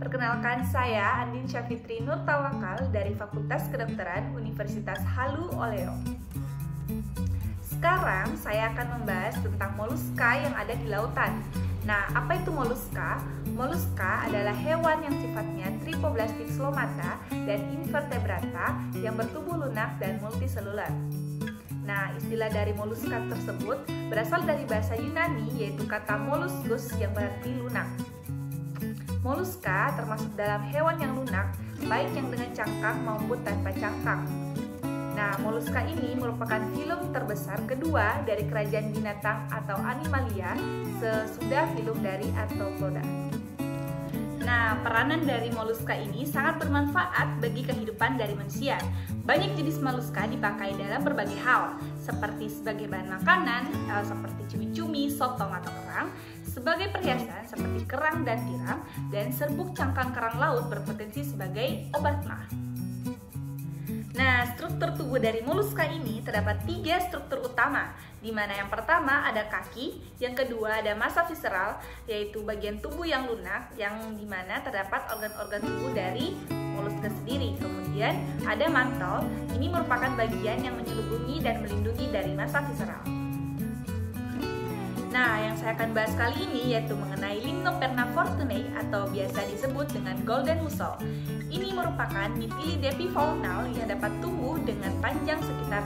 Perkenalkan, saya Andin Syafitri Nur Tawakal dari Fakultas Kedokteran Universitas Halu Oleo. Sekarang saya akan membahas tentang moluska yang ada di lautan. Nah, apa itu moluska? Moluska adalah hewan yang sifatnya tripoblastik slomata dan invertebrata yang bertubuh lunak dan multiselular. Nah, istilah dari moluska tersebut berasal dari bahasa Yunani, yaitu kata molluscus yang berarti lunak. Moluska termasuk dalam hewan yang lunak, baik yang dengan cangkang maupun tanpa cangkang. Nah, moluska ini merupakan filum terbesar kedua dari kerajaan binatang atau animalia sesudah filum dari Arthropoda. Nah, peranan dari moluska ini sangat bermanfaat bagi kehidupan dari manusia. Banyak jenis moluska dipakai dalam berbagai hal, seperti sebagai bahan makanan, seperti cumi-cumi, sotong atau kerang, sebagai perhiasan seperti kerang dan tiram, dan serbuk cangkang kerang laut berpotensi sebagai obat mah. Nah, struktur tubuh dari moluska ini terdapat 3 struktur utama, di mana yang pertama ada kaki, yang kedua ada massa visceral, yaitu bagian tubuh yang lunak, yang dimana terdapat organ-organ tubuh dari moluska sendiri. Kemudian ada mantel, ini merupakan bagian yang menyelubungi dan melindungi dari massa visceral. Nah, yang saya akan bahas kali ini yaitu mengenai Limnoperna fortunei atau biasa disebut dengan golden mussel. Ini merupakan Mytillidae bifaunal yang dapat tumbuh dengan panjang sekitar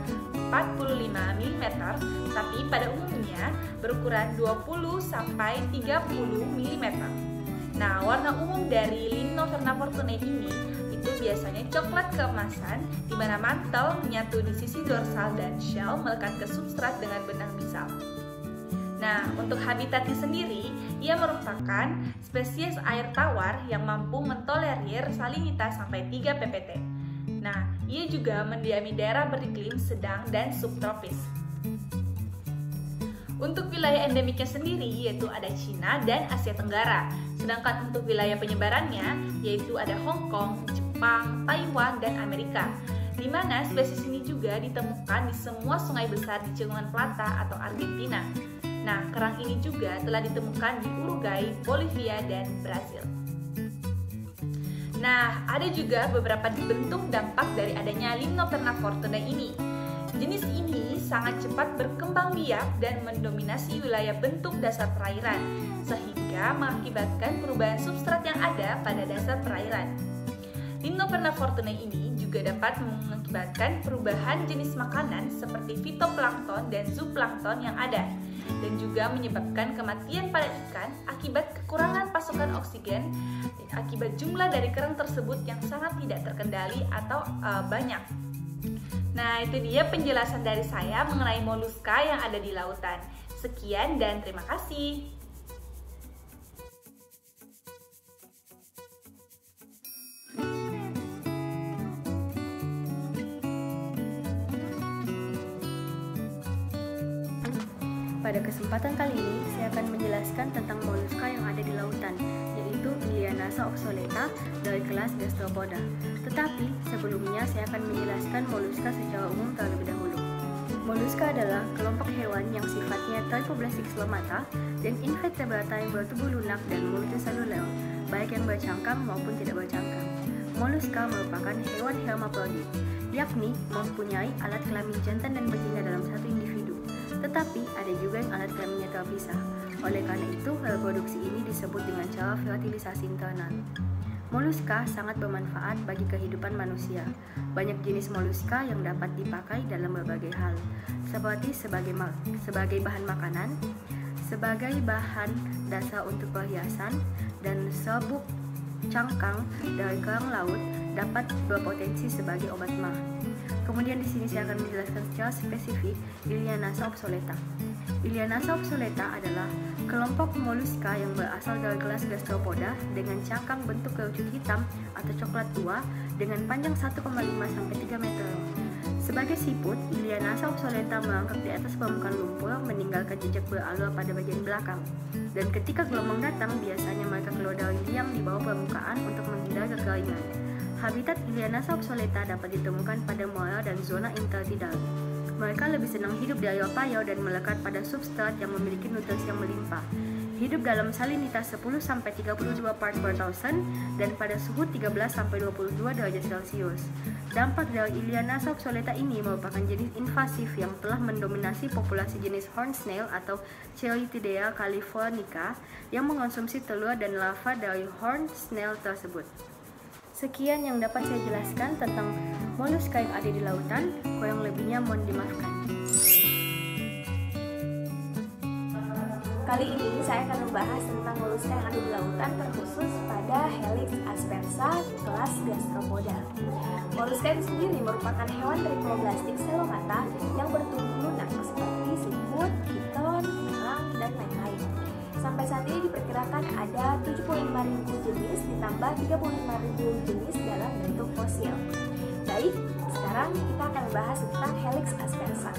45 mm, tapi pada umumnya berukuran 20 sampai 30 mm. Nah, warna umum dari Limnoperna fortunei ini itu biasanya coklat keemasan, di mana mantel menyatu di sisi dorsal dan shell melekat ke substrat dengan benang bisal. Nah, untuk habitatnya sendiri, ia merupakan spesies air tawar yang mampu mentolerir salinitas sampai 3 ppt. Nah, ia juga mendiami daerah beriklim sedang dan subtropis. Untuk wilayah endemiknya sendiri, yaitu ada Cina dan Asia Tenggara. Sedangkan untuk wilayah penyebarannya, yaitu ada Hong Kong, Jepang, Taiwan, dan Amerika. Di mana spesies ini juga ditemukan di semua sungai besar di Cekungan Plata atau Argentina. Nah, kerang ini juga telah ditemukan di Uruguay, Bolivia, dan Brasil. Nah, ada juga beberapa bentuk dampak dari adanya Limnoperna fortunei ini. Jenis ini sangat cepat berkembang biak dan mendominasi wilayah bentuk dasar perairan, sehingga mengakibatkan perubahan substrat yang ada pada dasar perairan. Limnoperna fortunei ini juga dapat mengakibatkan perubahan jenis makanan seperti fitoplankton dan zooplankton yang ada, dan juga menyebabkan kematian pada ikan akibat kekurangan pasokan oksigen akibat jumlah dari kerang tersebut yang sangat tidak terkendali atau banyak. Nah, itu dia penjelasan dari saya mengenai moluska yang ada di lautan. Sekian dan terima kasih. Pada kesempatan kali ini, saya akan menjelaskan tentang moluska yang ada di lautan, yaitu Ilianassa obsoleta dari kelas Gastropoda. Tetapi, sebelumnya saya akan menjelaskan moluska secara umum terlebih dahulu. Moluska adalah kelompok hewan yang sifatnya tripoblastik slomata dan invertebrata yang bertubuh lunak dan multiseluler, baik yang bercangkang maupun tidak bercangkang. Moluska merupakan hewan hermaprodit, yakni mempunyai alat kelamin jantan dan betina dalam satu individu. Tetapi ada juga yang alat kelaminnya terpisah. Oleh karena itu, reproduksi ini disebut dengan cara fertilisasi internal. Moluska sangat bermanfaat bagi kehidupan manusia. Banyak jenis moluska yang dapat dipakai dalam berbagai hal, seperti sebagai bahan makanan, sebagai bahan dasar untuk perhiasan, dan serbuk cangkang dari kerang laut dapat berpotensi sebagai obat mah. Kemudian di sini saya akan menjelaskan secara spesifik Ilianassa obsoleta. Ilianassa obsoleta adalah kelompok moluska yang berasal dari kelas Gastropoda dengan cangkang bentuk kerucut hitam atau coklat tua dengan panjang 1,5 sampai 3 meter. Sebagai siput, Ilianassa obsoleta merangkak di atas permukaan lumpur meninggalkan jejak beralur pada bagian belakang. Dan ketika gelombang datang, biasanya mereka keluar dari liang di bawah permukaan untuk menghindari kekeringan. Habitat Ilianassa obsoleta dapat ditemukan pada muara dan zona intertidal. Mereka lebih senang hidup di air payau dan melekat pada substrat yang memiliki nutrisi yang melimpah. hidup dalam salinitas 10-32 part per thousand dan pada suhu 13-22 derajat Celcius. Dampak dari Ilianasa obsoleta ini merupakan jenis invasif yang telah mendominasi populasi jenis horned snail atau Chelitidea californica yang mengonsumsi telur dan larva dari horned snail tersebut. Sekian yang dapat saya jelaskan tentang moluska yang ada di lautan, kurang lebihnya mohon dimaafkan. Kali ini saya akan membahas tentang moluska yang ada di lautan, terkhusus pada Helix aspersa kelas Gastropoda. Moluska itu sendiri merupakan hewan triploblastik selomata yang bertubuh lunak seperti siput, piton, elang, dan lain-lain. Sampai saat ini diperkirakan ada 75.000 jenis ditambah 35.000 jenis dalam bentuk fosil. Baik, sekarang kita akan membahas tentang Helix aspersa.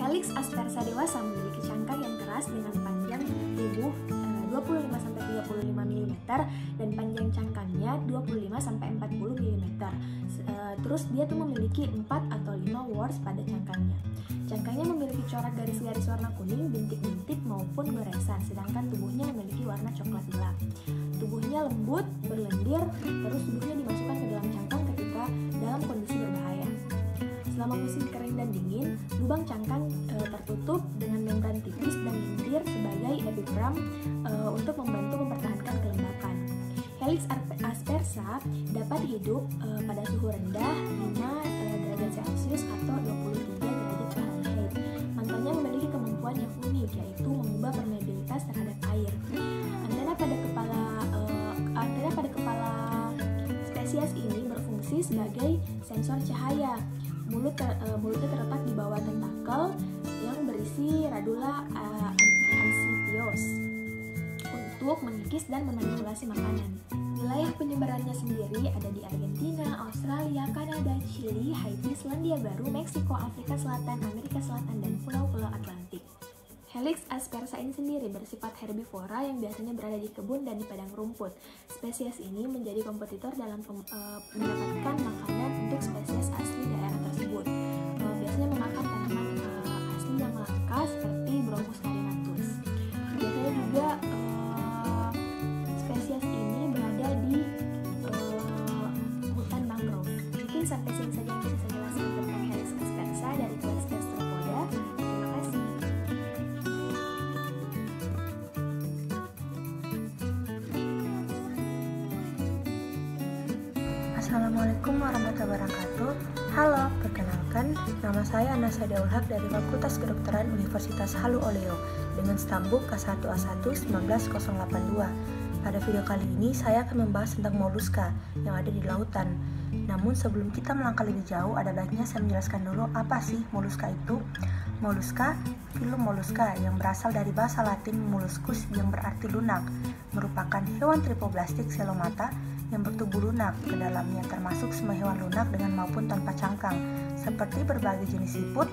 Helix aspersa dewasa memiliki cangkang yang keras dengan panjang tubuh 25-35 mm dan panjang cangkangnya 25-40 mm. Terus dia tuh memiliki 4 atau 5 whorls pada cangkangnya. Cangkangnya memiliki corak garis-garis warna kuning, bintik-bintik maupun goresan, sedangkan tubuhnya memiliki warna coklat gelap. Tubuhnya lembut, berlendir, terus tubuhnya dimasukkan ke dalam cangkang ketika dalam kondisi berbahaya. Selama musim kering dan dingin, lubang cangkang tertutup dengan membran tipis dan lendir sebagai epigram untuk membantu mempertahankan kelembapan. Helix aspersa dapat hidup pada suhu rendah 5 derajat Celcius atau 23 derajat Fahrenheit. Mangkanya memiliki kemampuan yang unik, yaitu mengubah permeabilitas terhadap air. Antena pada kepala spesies ini berfungsi sebagai sensor cahaya. Mulutnya terletak di bawah tentakel yang berisi radula ansipios untuk mengikis dan memanipulasi makanan. Wilayah penyebarannya sendiri ada di Argentina, Australia, Kanada, Chili, Haiti, Selandia Baru, Meksiko, Afrika Selatan, Amerika Selatan, dan pulau-pulau Atlantik. Helix aspersa ini sendiri bersifat herbivora yang biasanya berada di kebun dan di padang rumput. Spesies ini menjadi kompetitor dalam mendapatkan makanan untuk spesies asli daerah tersebut. Biasanya memakan tanaman asli yang langka seperti Bromus carinatus. Biasanya juga spesies ini berada di hutan mangrove. Mungkin sampai sini saja yang bisa saya jelaskan tentang Helix aspersa dari kelas Gastropoda. Terima kasih. Assalamualaikum warahmatullahi wabarakatuh. Halo, perkenalkan, nama saya Anasa Daulhak dari Fakultas Kedokteran Universitas Halu Oleo dengan stambuk K1A1 19082. Pada video kali ini saya akan membahas tentang moluska yang ada di lautan. Namun sebelum kita melangkah lebih jauh, ada baiknya saya menjelaskan dulu apa sih moluska itu. Moluska, filum moluska yang berasal dari bahasa Latin molluscus yang berarti lunak, merupakan hewan triploblastik selomata yang bertubuh lunak, ke dalamnya termasuk semua hewan lunak dengan maupun tanpa cangkang, seperti berbagai jenis siput,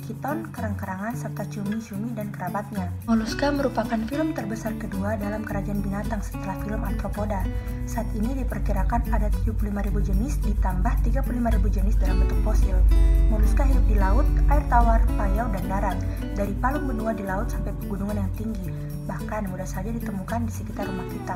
kiton, kerang-kerangan, serta cumi-cumi dan kerabatnya. Moluska merupakan filum terbesar kedua dalam kerajaan binatang setelah filum Arthropoda. Saat ini diperkirakan ada 75.000 jenis ditambah 35.000 jenis dalam bentuk fosil. Moluska hidup di laut, air tawar, payau, dan darat, dari palung benua di laut sampai pegunungan yang tinggi, bahkan mudah saja ditemukan di sekitar rumah kita.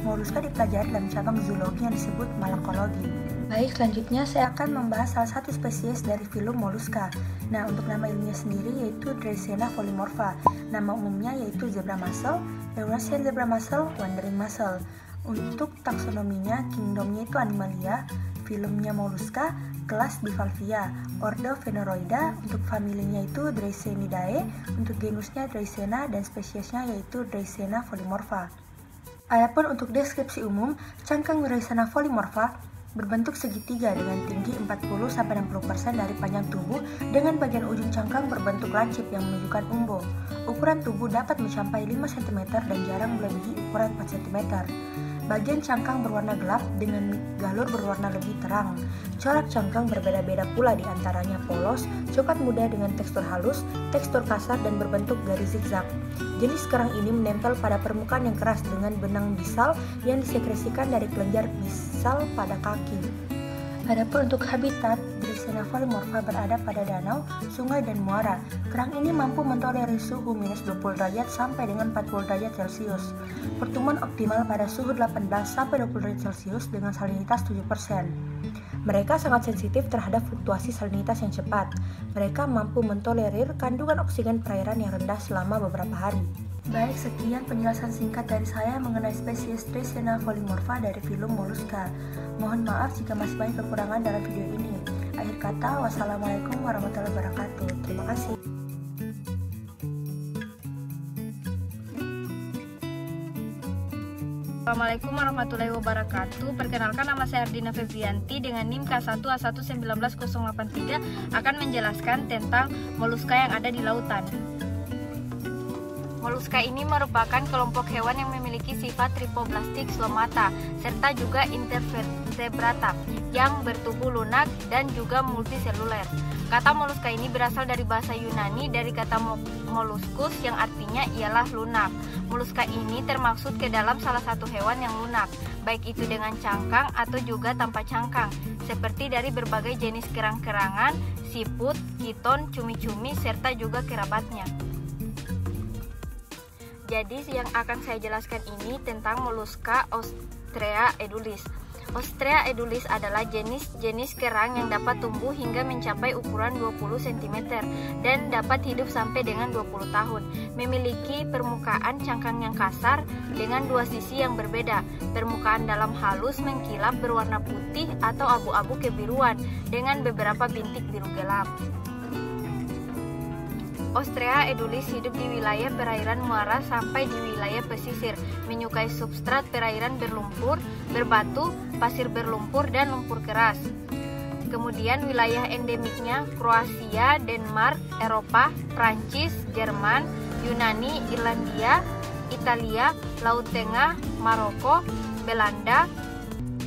Moluska dipelajari dalam cabang zoologi yang disebut malakologi. Baik, selanjutnya saya akan membahas salah satu spesies dari filum moluska. Nah, untuk nama ilmiah sendiri yaitu Dreissena polymorpha. Nama umumnya yaitu zebra mussel, Eurasian zebra mussel, wandering mussel. Untuk taksonominya, kingdomnya itu Animalia, filumnya Mollusca, kelas Bivalvia, ordo Phaneroida, untuk familinya itu Dreissenidae, untuk genusnya Dreissena dan spesiesnya yaitu Dreissena polymorpha. Adapun untuk deskripsi umum, cangkang Dreissena polymorpha berbentuk segitiga dengan tinggi 40-60% dari panjang tubuh dengan bagian ujung cangkang berbentuk lancip yang menunjukkan umbo. Ukuran tubuh dapat mencapai 5 cm dan jarang melebihi ukuran 4 cm. Bagian cangkang berwarna gelap dengan galur berwarna lebih terang. Corak cangkang berbeda-beda pula, diantaranya polos, coklat muda dengan tekstur halus, tekstur kasar, dan berbentuk garis zigzag. Jenis kerang ini menempel pada permukaan yang keras dengan benang bisal yang disekresikan dari kelenjar bisal pada kaki. Adapun untuk habitat, Trisina polymorpha berada pada danau, sungai, dan muara. Kerang ini mampu mentolerir suhu minus 20 derajat sampai dengan 40 derajat Celcius. Pertumbuhan optimal pada suhu 18 sampai 20 derajat Celcius dengan salinitas 7%. Mereka sangat sensitif terhadap fluktuasi salinitas yang cepat. Mereka mampu mentolerir kandungan oksigen perairan yang rendah selama beberapa hari. Baik, sekian penjelasan singkat dari saya mengenai spesies Trisina polymorpha dari filum Mollusca. Mohon maaf jika masih banyak kekurangan dalam video ini. Akhir kata, wassalamualaikum warahmatullahi wabarakatuh. Terima kasih. Assalamualaikum warahmatullahi wabarakatuh. Perkenalkan, nama saya Ardina Febrianti dengan NIM K1A1198083 akan menjelaskan tentang moluska yang ada di lautan. Moluska ini merupakan kelompok hewan yang memiliki sifat tripoblastik slomata serta juga invertebrata yang bertubuh lunak dan juga multiseluler. Kata moluska ini berasal dari bahasa Yunani dari kata molluscus yang artinya ialah lunak. Moluska ini termaksud ke dalam salah satu hewan yang lunak, baik itu dengan cangkang atau juga tanpa cangkang, seperti dari berbagai jenis kerang-kerangan, siput, kiton, cumi-cumi, serta juga kerabatnya. Jadi yang akan saya jelaskan ini tentang Mollusca Ostrea edulis. Ostrea edulis adalah jenis kerang yang dapat tumbuh hingga mencapai ukuran 20 cm dan dapat hidup sampai dengan 20 tahun. Memiliki permukaan cangkang yang kasar dengan dua sisi yang berbeda. Permukaan dalam halus mengkilap berwarna putih atau abu-abu kebiruan dengan beberapa bintik biru gelap. Ostrea edulis hidup di wilayah perairan muara sampai di wilayah pesisir, menyukai substrat perairan berlumpur, berbatu, pasir berlumpur, dan lumpur keras. Kemudian wilayah endemiknya Kroasia, Denmark, Eropa, Prancis, Jerman, Yunani, Irlandia, Italia, Laut Tengah, Maroko, Belanda,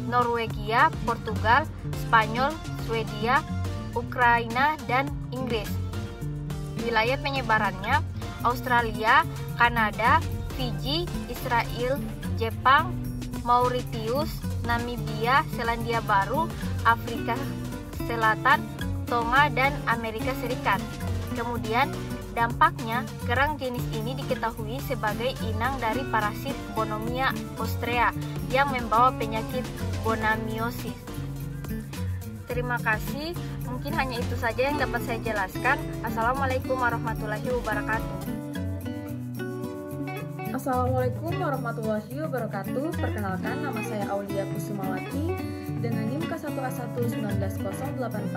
Norwegia, Portugal, Spanyol, Swedia, Ukraina, dan Inggris. Wilayah penyebarannya Australia, Kanada, Fiji, Israel, Jepang, Mauritius, Namibia, Selandia Baru, Afrika Selatan, Tonga, dan Amerika Serikat. Kemudian dampaknya, kerang jenis ini diketahui sebagai inang dari parasit Bonomia ostrea yang membawa penyakit bonamiosis. Terima kasih, mungkin hanya itu saja yang dapat saya jelaskan. Assalamualaikum warahmatullahi wabarakatuh. Assalamualaikum warahmatullahi wabarakatuh. Perkenalkan, nama saya Aulia Kusumawati dengan NIM K1A1198084.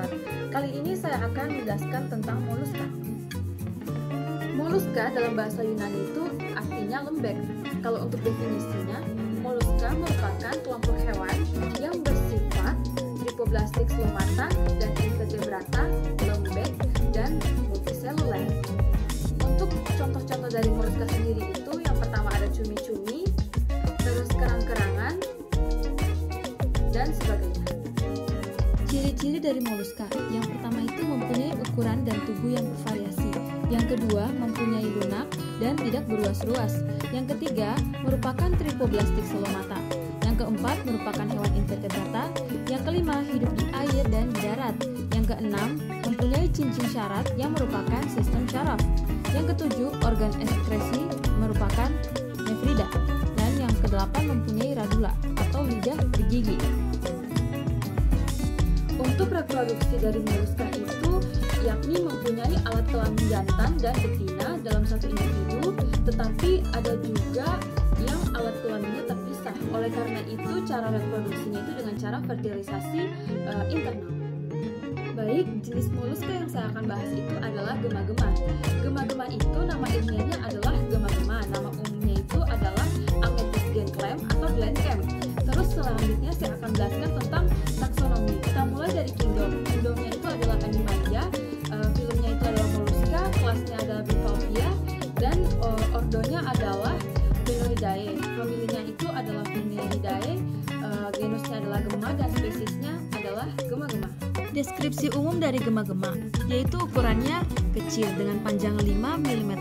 Kali ini saya akan menjelaskan tentang moluska. Moluska dalam bahasa Yunani itu artinya lembek. Kalau untuk definisinya, moluska merupakan kelompok hewan yang bersifat tripoblastik slomata dan invertebrata, lembek, dan multiseluler. Untuk contoh-contoh dari moluska sendiri itu, yang pertama ada cumi-cumi, terus kerang-kerangan, dan sebagainya. Ciri-ciri dari moluska, yang pertama itu mempunyai ukuran dan tubuh yang bervariasi. Yang kedua, mempunyai lunak dan tidak beruas-ruas. Yang ketiga, merupakan tripoblastik slomata. Yang keempat, merupakan hewan invertebrata. Yang kelima, hidup di air dan di darat. Yang keenam, mempunyai cincin syaraf yang merupakan sistem syaraf. Yang ketujuh, organ ekskresi merupakan nefrida. Dan yang kedelapan, mempunyai radula atau lidah bergigi. Untuk reproduksi dari moluska itu yakni mempunyai alat kelamin jantan dan betina dalam satu individu, tetapi ada juga yang alat kelaminnya terpisah. Oleh karena itu, cara reproduksinya itu dengan cara fertilisasi internal. Baik, jenis moluska yang saya akan bahas itu adalah gema-gema. Gema-gema itu nama ilmiahnya adalah gema-gema. Nama umumnya itu adalah Amethysgen clam atau Glen clam. Terus selanjutnya saya akan jelaskan tentang taksonomi. Kita mulai dari kingdom. Kingdomnya itu adalah Animalia, filumnya itu adalah Mollusca, kelasnya adalah Bivalvia, dan ordonya adalah Phenolidae. Familinya itu adalah Phenolidae, genusnya adalah gema, dan spesiesnya adalah gema-gema. Deskripsi umum dari gema-gema, yaitu ukurannya kecil dengan panjang 5 mm.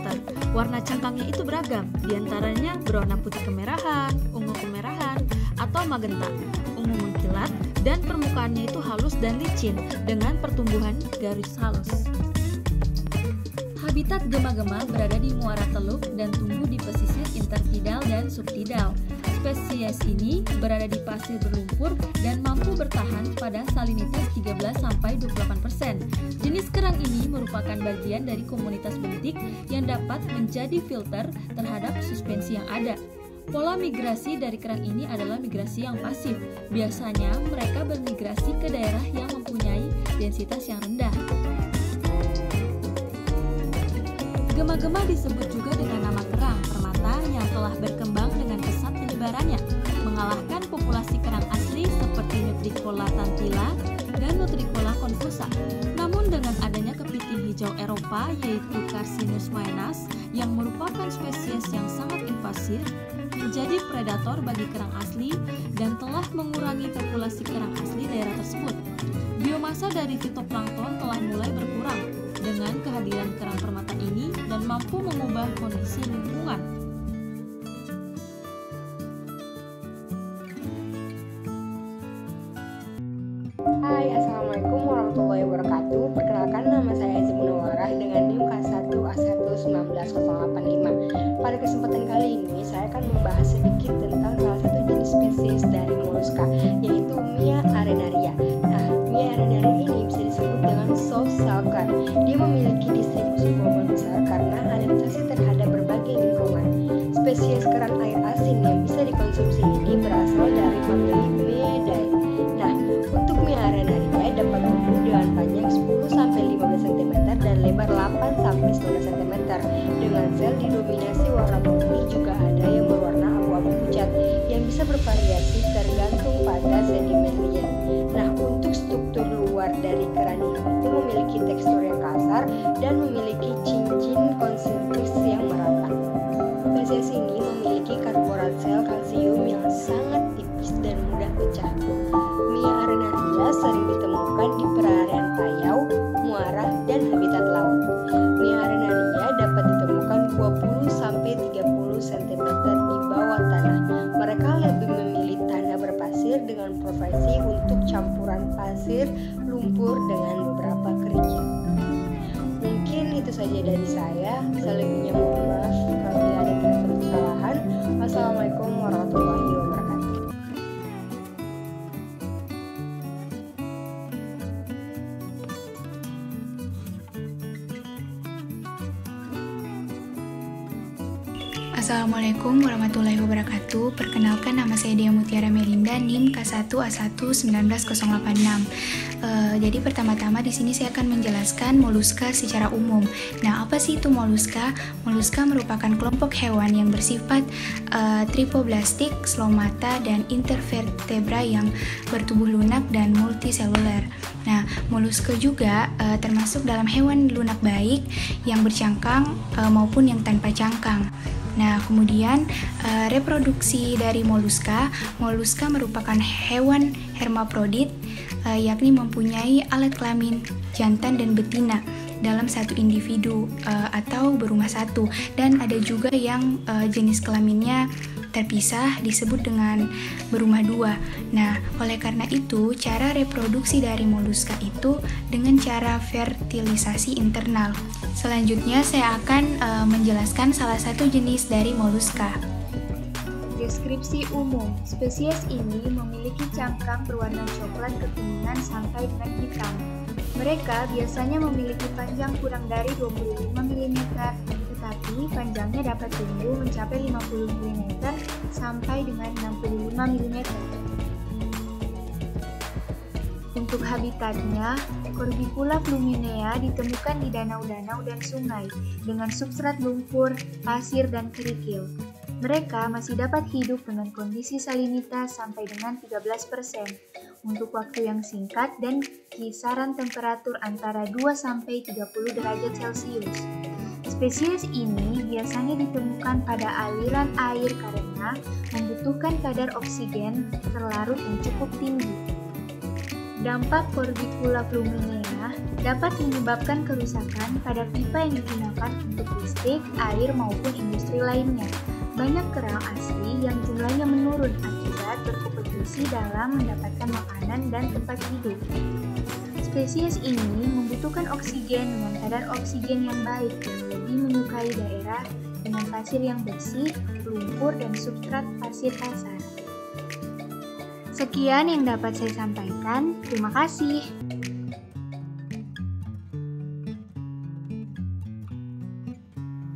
Warna cangkangnya itu beragam, diantaranya berwarna putih kemerahan, ungu kemerahan, atau magenta, ungu mengkilat, dan permukaannya itu halus dan licin dengan pertumbuhan garis halus. Habitat gema-gema berada di muara teluk dan tumbuh di pesisir intertidal dan subtidal. Spesies ini berada di pasir berlumpur dan mampu bertahan pada salinitas 13-28%. Jenis kerang ini merupakan bagian dari komunitas bentik yang dapat menjadi filter terhadap suspensi yang ada. Pola migrasi dari kerang ini adalah migrasi yang pasif. Biasanya mereka bermigrasi ke daerah yang mempunyai densitas yang rendah. Gema-gema disebut juga dengan nama kerang permata yang telah berkembang dengan pesat penyebarannya, mengalahkan populasi kerang asli seperti Nutricola tantila dan Nutricola confusa. Namun dengan adanya kepiting hijau Eropa yaitu Carcinus maenas yang merupakan spesies yang sangat invasif, menjadi predator bagi kerang asli dan telah mengurangi populasi kerang asli daerah tersebut. Biomasa dari fitoplankton telah mulai berkurang dengan kehadiran kerang permata ini dan mampu mengubah kondisi lingkungan. Hai, Assalamualaikum warahmatullahi wabarakatuh. Perkenalkan, nama saya Azim Munawarah dengan NIM K1A1190885. Pada kesempatan kali ini, saya akan membahas sedikit tentang salah satu jenis spesies dari moluska, yaitu Mia arenaria. Nah, Mia arenaria ini bisa disebut dengan soft shellcat. Dia memiliki distribusi global besar karena adaptasi terhadap berbagai lingkungan. Spesies kerang air asin yang bisa dikonsumsi ini berasal dari famili Meidae. Nah, untuk Mia arenaria dapat tumbuh dengan panjang 10-15 cm dan lebar 8-19 cm dengan sel didominasi warna putih, juga ada yang berwarna abu-abu pucat yang bisa bervariasi tergantung pada sedimen liat. Nah, untuk struktur luar dari kerang ini itu memiliki tekstur yang kasar dan memiliki cincin konsentris yang merata. Spesies ini memiliki karborat sel kalsium yang sangat tipis dan mudah pecah. Mia arenaria sering ditemukan di perarian payau, muara, dan habitat laut. Mia arenaria dapat ditemukan 20-30 cm di bawah tanah. Mereka lebih memilih tanah berpasir dengan profesi untuk campuran pasir lumpur dengan beberapa kerikil. Mungkin itu saja dari saya. Selebihnya mohon maaf apabila ada terdapat kesalahan. Wassalamualaikum warahmatullahi wabarakatuh. Assalamualaikum warahmatullahi wabarakatuh. Perkenalkan, nama saya Dia Mutiara Melinda, NIM K1A1190886. Jadi pertama-tama di sini saya akan menjelaskan moluska secara umum. Nah, apa sih itu moluska? Moluska merupakan kelompok hewan yang bersifat tripoblastik, slomata, dan intervertebra yang bertubuh lunak dan multiseluler. Nah, moluska juga termasuk dalam hewan lunak baik yang bercangkang maupun yang tanpa cangkang. Nah, kemudian reproduksi dari moluska merupakan hewan hermaprodit, yakni mempunyai alat kelamin jantan dan betina dalam satu individu atau berumah satu, dan ada juga yang jenis kelaminnya terpisah disebut dengan berumah dua. Nah, oleh karena itu cara reproduksi dari moluska itu dengan cara fertilisasi internal. Selanjutnya saya akan menjelaskan salah satu jenis dari moluska. Deskripsi umum, spesies ini memiliki cangkang berwarna coklat kekuningan sampai dengan hitam. Mereka biasanya memiliki panjang kurang dari 25 mm, tetapi panjangnya dapat tumbuh mencapai 50 mm sampai dengan 65 mm. Untuk habitatnya, Corbicula fluminea ditemukan di danau-danau dan sungai dengan substrat lumpur, pasir, dan kerikil. Mereka masih dapat hidup dengan kondisi salinitas sampai dengan 13% untuk waktu yang singkat dan kisaran temperatur antara 2-30 derajat Celcius. Spesies ini biasanya ditemukan pada aliran air karena membutuhkan kadar oksigen terlarut yang cukup tinggi. Dampak Corbicula fluminea dapat menyebabkan kerusakan pada pipa yang digunakan untuk listrik, air, maupun industri lainnya. Banyak kerang asli yang jumlahnya menurun akibat habitat berkompetisi dalam mendapatkan makanan dan tempat hidup. Spesies ini membutuhkan oksigen dengan kadar oksigen yang baik dan lebih menyukai daerah dengan pasir yang bersih, lumpur, dan substrat pasir kasar. Sekian yang dapat saya sampaikan. Terima kasih.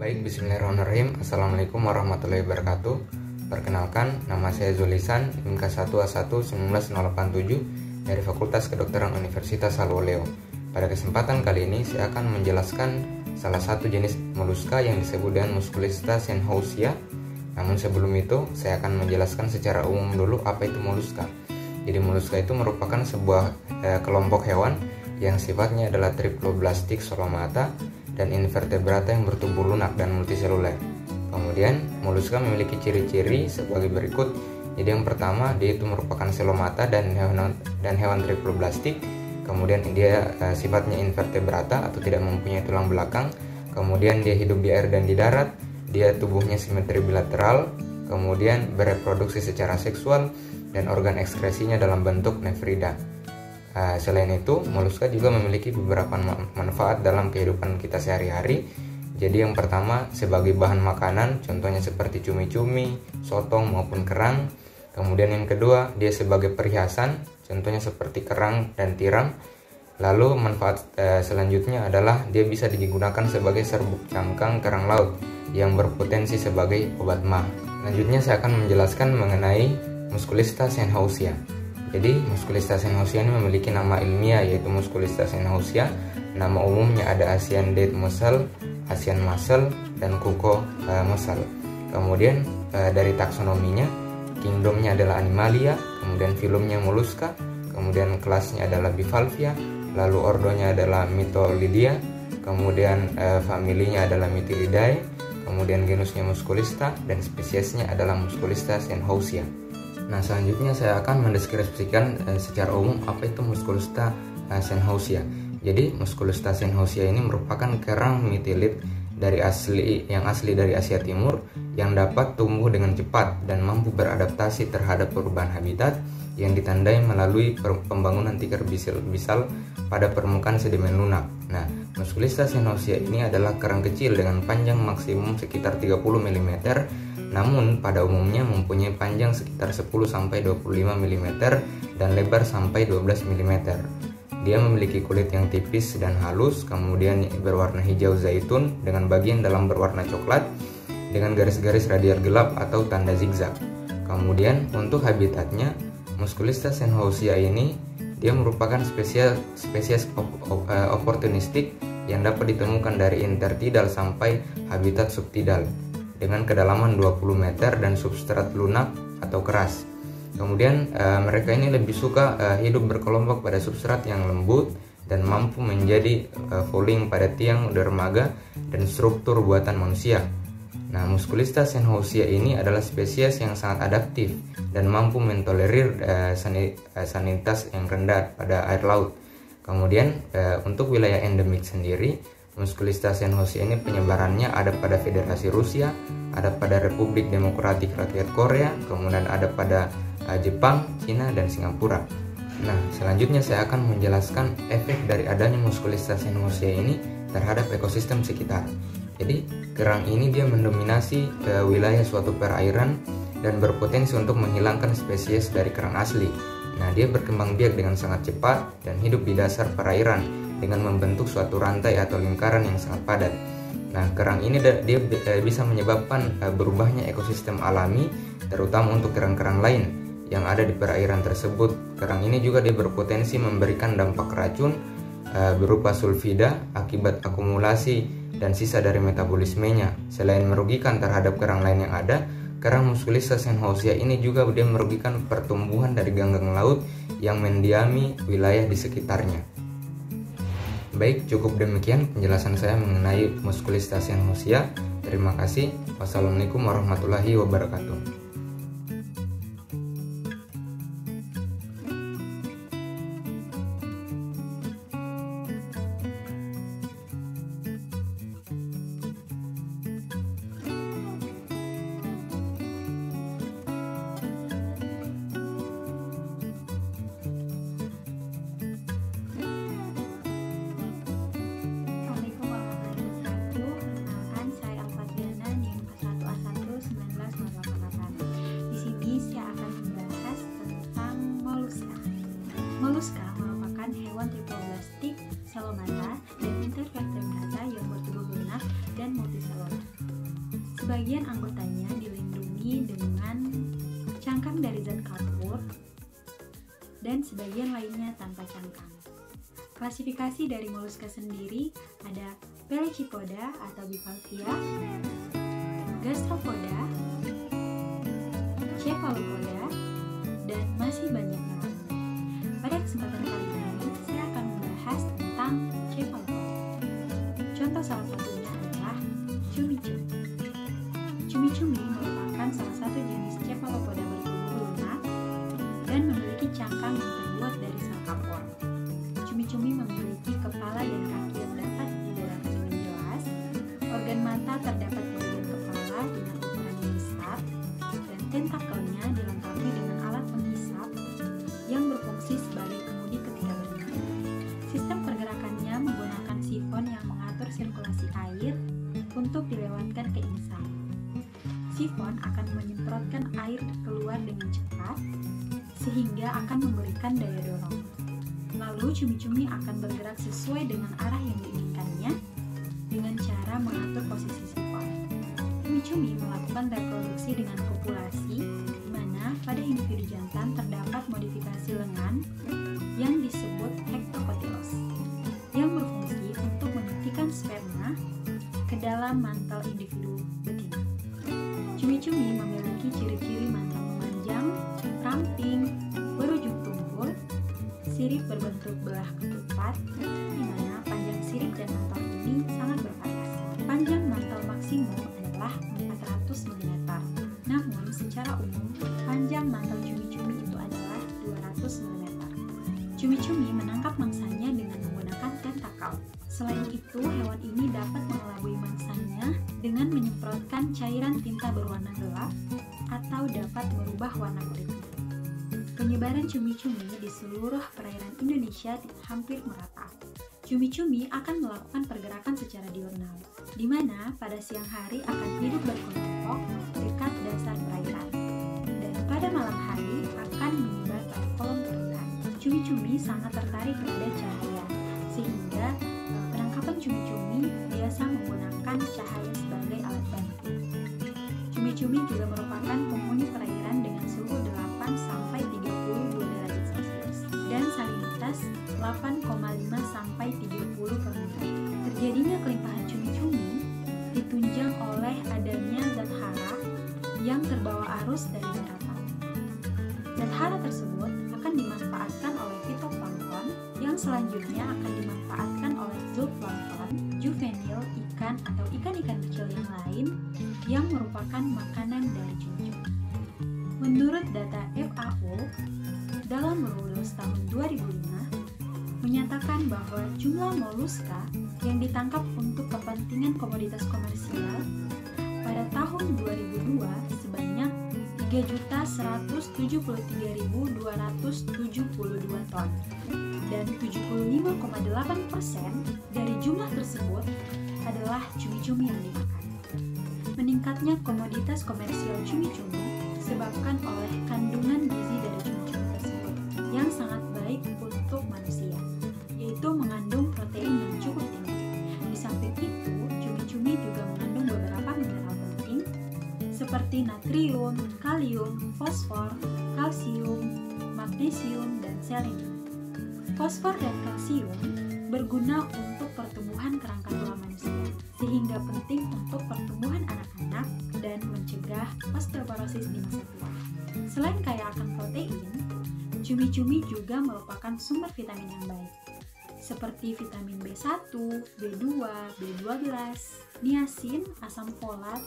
Baik, bismillahirrahmanirrahim. Assalamualaikum warahmatullahi wabarakatuh. Perkenalkan, nama saya Zulisan, IMK 1A1 19087 dari Fakultas Kedokteran Universitas Halu Oleo. Pada kesempatan kali ini saya akan menjelaskan salah satu jenis moluska yang disebut dengan Musculista senhousia. Namun sebelum itu, saya akan menjelaskan secara umum dulu apa itu moluska. Jadi moluska itu merupakan sebuah kelompok hewan yang sifatnya adalah triploblastik solomata dan invertebrata yang bertubuh lunak dan multiseluler. Kemudian moluska memiliki ciri-ciri sebagai berikut. Jadi yang pertama, dia itu merupakan selomata dan hewan triploblastik. Kemudian dia sifatnya invertebrata atau tidak mempunyai tulang belakang. Kemudian dia hidup di air dan di darat. Dia tubuhnya simetri bilateral. Kemudian bereproduksi secara seksual dan organ ekskresinya dalam bentuk nefrida. Selain itu, moluska juga memiliki beberapa manfaat dalam kehidupan kita sehari-hari. Jadi yang pertama, sebagai bahan makanan, contohnya seperti cumi-cumi, sotong maupun kerang. Kemudian yang kedua, dia sebagai perhiasan, contohnya seperti kerang dan tiram. Lalu manfaat selanjutnya adalah dia bisa digunakan sebagai serbuk cangkang kerang laut yang berpotensi sebagai obat mah. Selanjutnya saya akan menjelaskan mengenai Musculista senhousia. Jadi Musculista senhousia ini memiliki nama ilmiah yaitu Musculista senhousia. Nama umumnya ada Asian dead mussel, Asian mussel, dan Cuco mussel. Kemudian dari taksonominya, kingdomnya adalah Animalia, kemudian filumnya Mollusca, kemudian kelasnya adalah Bivalvia, lalu ordonya adalah Mytolidia, kemudian familinya adalah Mytilidae, kemudian genusnya Musculista, dan spesiesnya adalah Musculista senhousia. Nah, selanjutnya saya akan mendeskripsikan secara umum apa itu Musculista senhousia. Jadi, Musculista senhousia ini merupakan kerang mitilid yang asli dari Asia Timur yang dapat tumbuh dengan cepat dan mampu beradaptasi terhadap perubahan habitat yang ditandai melalui pembangunan tikar bisal pada permukaan sedimen lunak. Nah, Musculista senhousia ini adalah kerang kecil dengan panjang maksimum sekitar 30 mm, namun pada umumnya mempunyai panjang sekitar 10-25 mm dan lebar sampai 12 mm. Dia memiliki kulit yang tipis dan halus, kemudian berwarna hijau zaitun dengan bagian dalam berwarna coklat dengan garis-garis radial gelap atau tanda zigzag. Kemudian untuk habitatnya, Musculista senhousia ini dia merupakan spesies oportunistik yang dapat ditemukan dari intertidal sampai habitat subtidal dengan kedalaman 20 meter dan substrat lunak atau keras. Kemudian mereka ini lebih suka hidup berkelompok pada substrat yang lembut dan mampu menjadi fouling pada tiang dermaga dan struktur buatan manusia. Nah, Musculista senhousia ini adalah spesies yang sangat adaptif dan mampu mentolerir salinitas yang rendah pada air laut. Kemudian untuk wilayah endemik sendiri, Musculista senhousia ini penyebarannya ada pada Federasi Rusia, ada pada Republik Demokratik Rakyat Korea, kemudian ada pada Jepang, Cina, dan Singapura. Nah, selanjutnya saya akan menjelaskan efek dari adanya Musculista senhousia ini terhadap ekosistem sekitar. Jadi, kerang ini dia mendominasi wilayah suatu perairan dan berpotensi untuk menghilangkan spesies dari kerang asli. Nah, dia berkembang biak dengan sangat cepat dan hidup di dasar perairan dengan membentuk suatu rantai atau lingkaran yang sangat padat. Nah, kerang ini dia bisa menyebabkan berubahnya ekosistem alami, terutama untuk kerang-kerang lain yang ada di perairan tersebut. Kerang ini juga dia berpotensi memberikan dampak racun berupa sulfida akibat akumulasi dan sisa dari metabolismenya. Selain merugikan terhadap kerang lain yang ada, kerang Musculista senhousia ini juga dia merugikan pertumbuhan dari ganggang laut yang mendiami wilayah di sekitarnya. Baik, cukup demikian penjelasan saya mengenai Musculista senhousia. Terima kasih. Wassalamualaikum warahmatullahi wabarakatuh. Moluska merupakan hewan triploblastik, selomata, dan intervertebrata yang bertubuh lunak dan multiselular. Sebagian anggotanya dilindungi dengan cangkang dari zat kapur dan sebagian lainnya tanpa cangkang. Klasifikasi dari moluska sendiri ada Pelecypoda atau bivalvia, Gastropoda, Cephalopoda, dan masih banyak yang lain. Pada kesempatan kali ini, saya akan membahas tentang cephalopoda. Contoh salah satunya adalah cumi-cumi. Cumi-cumi merupakan salah satu jenis cephalopoda bertubuh lunak dan memiliki cangkang yang terbuat dari sel kapur. Cumi-cumi memiliki kepala dan kaki yang dapat dibedakan dengan jelas. Organ mata terdapat di bagian kepala dengan ukuran yang besar, dan tentakelnya dilengkapi dengan alat penghisap yang berfungsi sebagai kemudi ketika berenang. Sistem pergerakannya menggunakan sifon yang mengatur sirkulasi air untuk dilewatkan ke insang. Sifon akan menyemprotkan air keluar dengan cepat sehingga akan memberikan daya dorong. Lalu cumi-cumi akan bergerak sesuai dengan arah yang diinginkannya dengan cara mengatur posisi sifon. Cumi-cumi melakukan reproduksi dengan kopulasi, di mana pada individu jantan terdapat modifikasi lengan yang disebut hectocotylos, yang berfungsi untuk menyuntikkan sperma ke dalam mantel individu betina. Cumi-cumi memiliki ciri-ciri mantel memanjang, ramping, berujung tumpul, sirip berbentuk belah ketupat, di mana panjang sirip dan mantel ini sangat bervariasi. Panjang mantel maksimum adalah 400 mm. Namun, secara umum, panjang mantel cumi-cumi itu adalah 200 mm. Cumi-cumi menangkap mangsanya dengan menggunakan tentakel. Selain itu, hewan ini dapat mengelabui mangsanya dengan menyemprotkan cairan tinta berwarna gelap atau dapat merubah warna kulitnya. Penyebaran cumi-cumi di seluruh perairan Indonesia hampir merata. Cumi-cumi akan melakukan pergerakan secara diurnal, di mana pada siang hari akan hidup berkelompok dekat dasar perairan, dan pada malam hari akan menyebar pada kolom perairan. Cumi-cumi sangat tertarik pada cahaya, sehingga penangkapan cumi-cumi biasa menggunakan cahaya sebagai alat bantu. Cumi-cumi juga merupakan penghuni perairan dengan suhu 8 sampai 32 derajat Celcius dan salinitas 8,5 sampai 30 per liter. Terjadinya kelimpahan cumi-cumi ditunjang oleh adanya zat hara yang terbawa arus dari daratan. Zat hara tersebut akan dimanfaatkan oleh fitoplankton yang selanjutnya akan dimanfaatkan oleh zooplankton, juvenil, ikan atau ikan-ikan kecil yang lain yang merupakan makanan dari cumi-cumi. Menurut data FAO, dalam Rudolf tahun 2005, menyatakan bahwa jumlah moluska yang ditangkap untuk kepentingan komoditas komersial pada tahun 2002 sebanyak 3.173.272 ton, dan 75,8% dari jumlah tersebut adalah cumi-cumi yang dimakan. Meningkatnya komoditas komersial cumi-cumi disebabkan oleh kandungan gizi dari cumi-cumi tersebut yang sangat baik untuk manusia, yaitu mengandung protein yang cukup tinggi. Di samping itu, cumi-cumi juga mengandung beberapa mineral penting seperti natrium, kalium, fosfor, kalsium, magnesium, dan selenium. Fosfor dan kalsium berguna untuk pertumbuhan kerangka tulang manusia, sehingga penting untuk pertumbuhan anak-anak dan mencegah osteoporosis di masa tua. Selain kaya akan protein, cumi-cumi juga merupakan sumber vitamin yang baik, seperti vitamin B1, B2, B12, niacin, asam folat,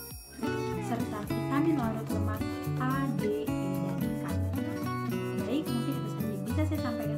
serta vitamin larut lemak A, D, E, dan K. Baik, mungkin itu saja yang bisa saya sampaikan